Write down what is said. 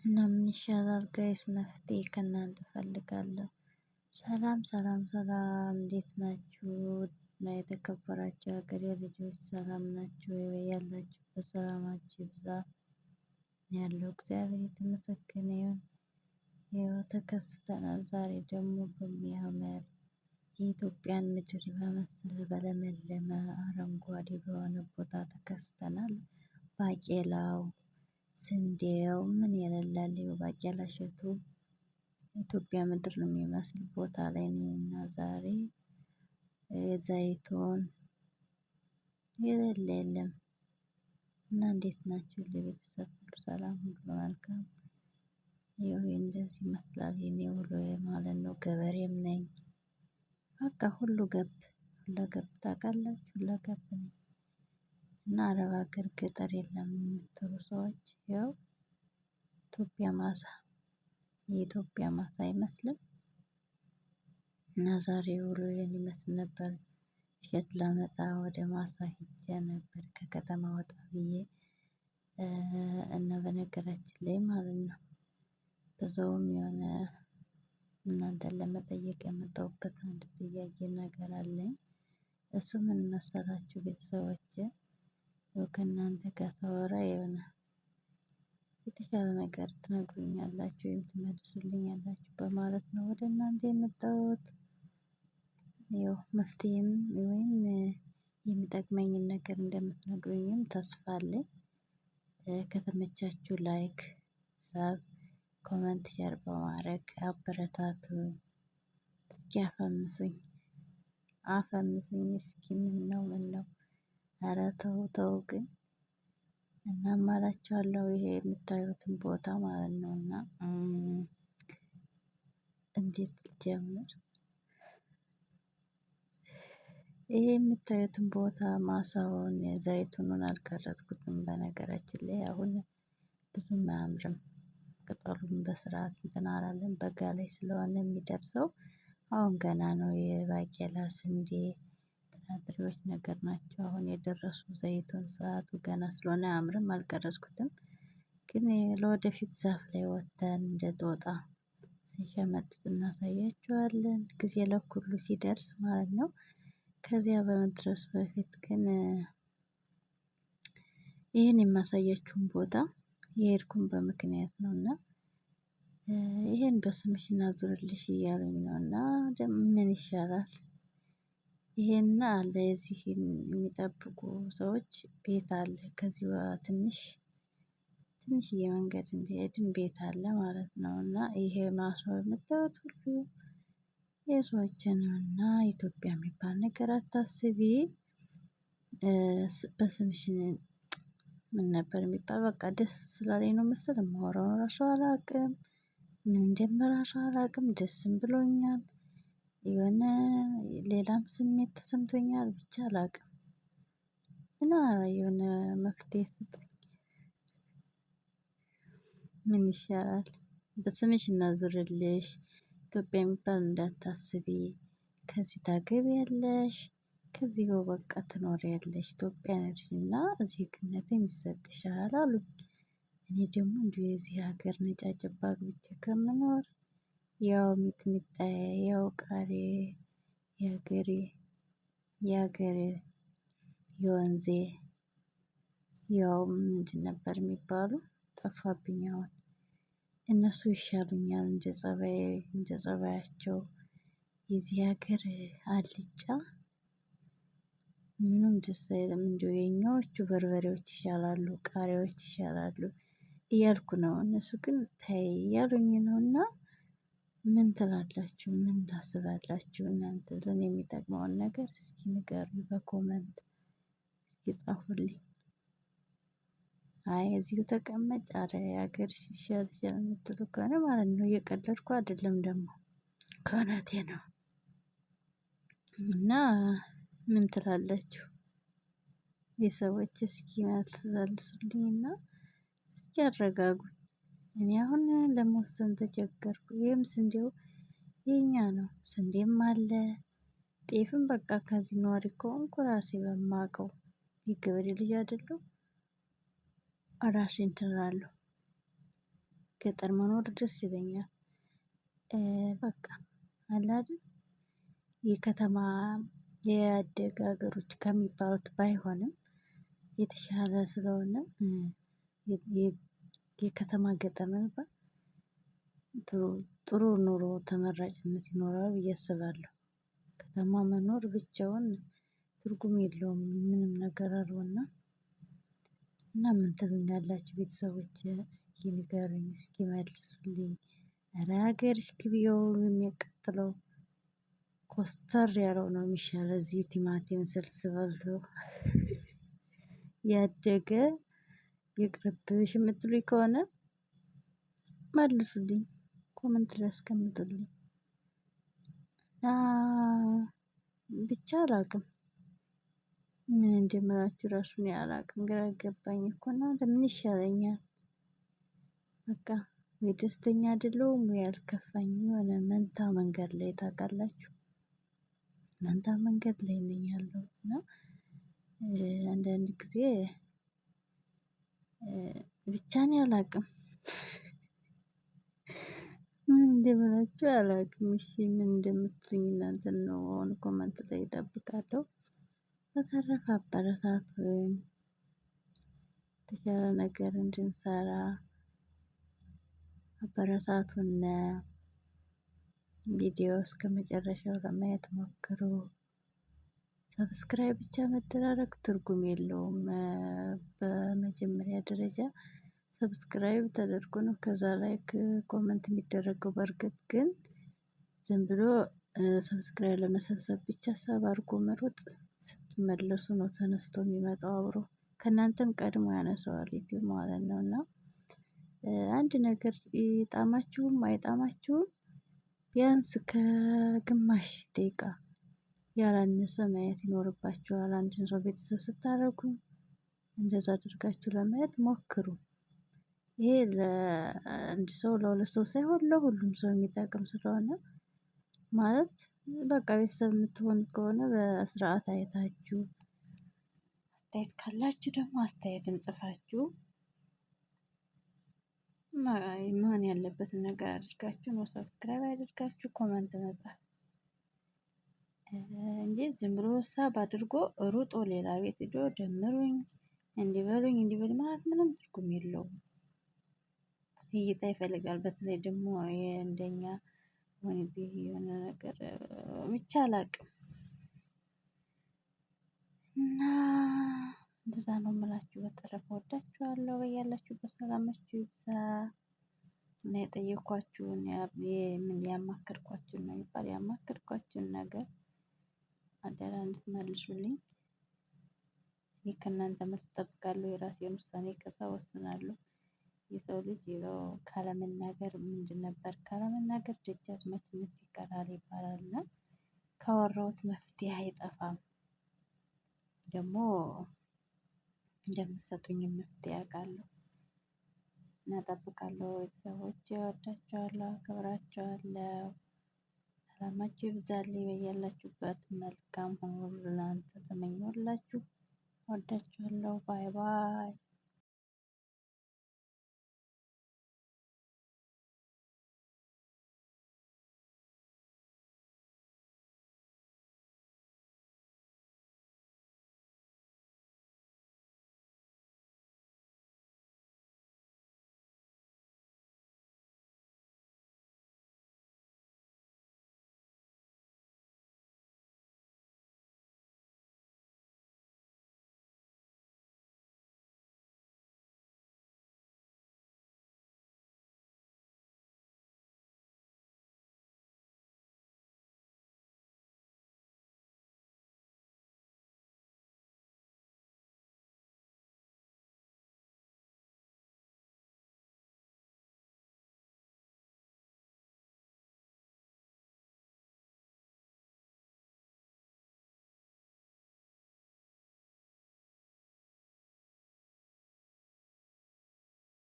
እና ምን ይሻላል ጋይስ መፍትሄ ከእናንተ እፈልጋለሁ። ሰላም ሰላም ሰላም እንዴት ናችሁ? እና የተከበራችሁ የሀገሬ ልጆች ሰላም ናችሁ ወይ? ያላችሁበት ሰላማችሁ ይብዛ። ያለው እግዚአብሔር የተመሰገነ ይሁን። ይኸው ተከስተናል ዛሬ ደግሞ በሚያምር የኢትዮጵያን ምድር በመሰለ በለመለመ አረንጓዴ በሆነ ቦታ ተከስተናል። ባቄላው ስንዴው ምን የሌለው ባቄላ እሸቱ ኢትዮጵያ ምድር ነው የሚመስል ቦታ ላይ ነኝና ዛሬ ዘይቶን የሌለ የለም። እና እንዴት ናችሁ ለቤተሰብ ሁሉ ሰላም ሁሉ መልካም? ይኸው እንደዚህ ይመስላል የኔ ውሎዬ ማለት ነው። ገበሬም ነኝ። በቃ ሁሉ ገብ ሁለገብ ታውቃላችሁ ሁለገብ ነኝ። እና አረብ ሀገር ገጠር የለም የምትሉ ሰዎች ያው ኢትዮጵያ ማሳ የኢትዮጵያ ማሳ አይመስልም። እና ዛሬ ውሎዬን ይመስል ነበር። እሸት ላመጣ ወደ ማሳ ሄጄ ነበር ከከተማ ወጣ ብዬ። እና በነገራችን ላይ ማለት ነው በዛውም የሆነ እናንተን ለመጠየቅ የመጣሁበት አንድ ጥያቄ ነገር አለኝ። እሱ ምን መሰላችሁ ቤተሰቦቼ? ከእናንተ ጋር ሳወራ የሆነ የተሻለ ነገር ትነግሩኛላችሁ ወይም ትመልሱልኛላችሁ በማለት ነው ወደ እናንተ የመጣሁት። ያው መፍትሄም ወይም የሚጠቅመኝን ነገር እንደምትነግሩኝም ተስፋ አለኝ። ከተመቻችሁ ላይክ ሰብ ኮመንት ሼር በማድረግ አበረታቱኝ። እስኪ አፈምሱኝ እስኪ ምነው ኧረ ተው ተው ግን እናም አላችኋለሁ ይሄ የምታዩትን ቦታ ማለት ነውና። እንዴት ልጀምር? ይሄ የምታዩትን ቦታ ማሳውን ዘይቱኑን አልቀረጥኩትም በነገራችን ላይ አሁን ብዙም አያምርም። ቅጠሉም በስርዓት እንትን አላለም በጋ ላይ ስለሆነ የሚደርሰው። አሁን ገና ነው የባቄላ ስንዴ ጥራጥሬዎች ነገር ናቸው አሁን የደረሱ ዘይቱን ሰዓቱ ገና ስለሆነ አያምርም አልቀረጽኩትም። ግን ለወደፊት ዛፍ ላይ ወጥተን እንደ ጦጣ ስንሸመጥጥ እናሳያችኋለን ጊዜ ለኩሉ ሲደርስ ማለት ነው። ከዚያ በመድረሱ በፊት ግን ይሄን የማሳያችሁን ቦታ የሄድኩን በምክንያት ነውና። ይሄን በስምሽ እናዙርልሽ እያሉኝ ነውና ደግሞ ምን ይሻላል? ይሄን አለ እዚህ የሚጠብቁ ሰዎች ቤት አለ ከዚህ ትንሽዬ መንገድ እንደሄድን ቤት አለ ማለት ነው። እና ይሄ ማሳው የምታዩት ሁሉ የሰዎች ነውና ኢትዮጵያ የሚባል ነገር አታስቢ። በስምሽ ምን ነበር የሚባል በቃ ደስ ስላለኝ ነው መሰለኝ የማወራውን ራሱ አላውቅም። ምን እንደምል ራሱ አላውቅም ደስም ብሎኛል። የሆነ ሌላም ስሜት ተሰምቶኛል ብቻ አላውቅም። እና የሆነ መፍትሄ ስጡኝ። ምን ይሻላል? በስምሽ እናዙርልሽ ኢትዮጵያ የሚባል እንዳታስቢ። ከዚህ ታገቢያለሽ ከዚህው በቃ ትኖሪያለሽ ኢትዮጵያ ነሽና ዜግነትም ይሰጥሻል አሉኝ። እኔ ደግሞ እንዲሁ የዚህ ሀገር ነጫጭባ አግብቼ ከምኖር ያው ሚጥሚጣዬ ያው ቃሪያዬ የሀገሬ የወንዜ ያው ምንድን ነበር የሚባሉ ጠፋብኝ አሁን እነሱ ይሻሉኛል እንደ ፀባያቸው። የዚህ ሀገር አልጫ ምንም ደስ አይልም እንደው የኛዎቹ በርበሬዎች ይሻላሉ ቃሪያዎች ይሻላሉ። እያልኩ ነው እነሱ ግን ተይ እያሉኝ ነውና። ምን ትላላችሁ ምን ታስባላችሁ እናንተ ለኔ የሚጠቅመውን ነገር እስኪ ንገሩኝ በኮመንት እስኪ ጻፉልኝ። አይ እዚሁ ተቀመጭ አረ የሀገርሽ ይሻልሻል የምትሉ ከሆነ ማለት ነው እየቀለድኩ አይደለም ደግሞ ከእውነቴ ነው። እና ምን ትላላችሁ? ቤተሰቦቼ እስኪ መልስ መልሱልኝና እስኪ አረጋጉኝ። እኔ አሁን ለመወሰን ተቸገርኩ ይሄም ስንዴው የኛ ነው ስንዴም አለ። ጤፍም በቃ ከዚህ ነዋሪ ከሆንኩ ራሴ በማውቀው የገበሬ ልጅ አይደለሁ። ራሴ እንትን እላለሁ። ገጠር መኖር ደስ ይለኛል። በቃ አለ አይደል የከተማ የአደጉ ሀገሮች ከሚባሉት ባይሆንም የተሻለ ስለሆነ የከተማ ገጠር መባል ጥሩ ኑሮ ተመራጭነት ይኖረዋል ብዬ አስባለሁ። ከተማ መኖር ብቻውን ትርጉም የለውም ምንም ነገር አልሆና። እና ምን ትሉኛላችሁ ቤተሰቦቼ? እስኪ ንገሩኝ እስኪ መልሱልኝ። ኧረ ሀገርሽ ግቢው የሚያቃጥለው ኮስተር ያለው ነው የሚሻለው። እዚህ ቲማቲም ስልስ በልቶ ያደገ ይቅርብሽ የምትሉኝ ከሆነ መልሱልኝ፣ ኮመንት ላይ አስቀምጡልኝ። ብቻ አላውቅም ምን እንደምላችሁ ራሱ እኔ አላውቅም። ግራ ገባኝ እኮ እናንተ ምን ይሻለኛል? በቃ ወይ ደስተኛ አይደለሁም ወይ አልከፋኝም። የሆነ መንታ መንገድ ላይ ታውቃላችሁ፣ መንታ መንገድ ላይ ነኝ ያለሁት እና አንዳንድ ጊዜ ብቻ እኔ አላውቅም ምን እንደምላችሁ አላውቅም። እሺ ምን እንደምትሉኝ እናንተን ነው አሁን ኮመንት ላይ እጠብቃለሁ። በተረፈ አበረታቱኝ የተሻለ ነገር እንድንሰራ አበረታቱን። ቪዲዮ እስከመጨረሻው ለማየት ሞክሩ። ሰብስክራይብ ብቻ መደራረግ ትርጉም የለውም። በመጀመሪያ ደረጃ ሰብስክራይብ ተደርጎ ነው ከዛ ላይክ ኮመንት የሚደረገው። በርግጥ ግን ዝም ብሎ ሰብስክራይብ ለመሰብሰብ ብቻ ሀሳብ አድርጎ መሮጥ ስትመለሱ ነው ተነስቶ የሚመጣው አብሮ ከእናንተም ቀድሞ ያነሳዋል ዩቲዩብ ማለት ነው። እና አንድ ነገር ይጣማችሁም አይጣማችሁም ቢያንስ ከግማሽ ደቂቃ ያላነሰ ማየት ይኖርባችኋል። አንድን ሰው ቤተሰብ ስታደርጉ እንደዛ አድርጋችሁ ለማየት ሞክሩ። ይሄ ለአንድ ሰው ለሁለት ሰው ሳይሆን ለሁሉም ሰው የሚጠቅም ስለሆነ ማለት በቃ ቤተሰብ የምትሆኑ ከሆነ በስርዓት አይታችሁ አስተያየት ካላችሁ ደግሞ አስተያየትን ጽፋችሁ መሆን ያለበትን ነገር አድርጋችሁ ነው ሰብስክራይብ አድርጋችሁ ኮመንት መጻፍ እንጂ ዝም ብሎ ሀሳብ አድርጎ ሩጦ ሌላ ቤት ሄዶ ደምሩኝ እንዲህ በሉኝ እንዲህ በሉኝ ማለት ምንም ትርጉም የለውም። እይታ ይፈልጋል። በተለይ ደግሞ እንደኛ ወንድዬ የሆነ ነገር ብቻ አላውቅም እና እንደዛ ነው የምላችሁ። በተረፈ እወዳችኋለሁ። በያላችሁበት ሰላማችሁ ይብዛ። እና የጠየኳችሁን ምን ያማከርኳችሁን ነው የሚባል ያማከርኳችሁን ነገር አደራ እንድትመልሱልኝ። እኔ ከእናንተ መልስ እጠብቃለሁ። የራሴን ውሳኔ ከዛ እወስናለሁ። የሰው ልጅ ካለመናገር ምንድን ነበር ካለመናገር ደጃዝማችነት ይቀራል ይባላል። እና ካወራሁት መፍትሄ አይጠፋም። ደግሞ እንደምትሰጡኝም መፍትሄ አውቃለሁ እና እጠብቃለሁ። ቤተሰቦቼ እወዳችኋለሁ፣ አከብራችኋለሁ። ሰላማችሁ ይብዛልኝ በያላችሁበት። መልካም ሁሉ ለእናንተ ተመኘሁላችሁ። እወዳችኋለሁ። ባይ ባይ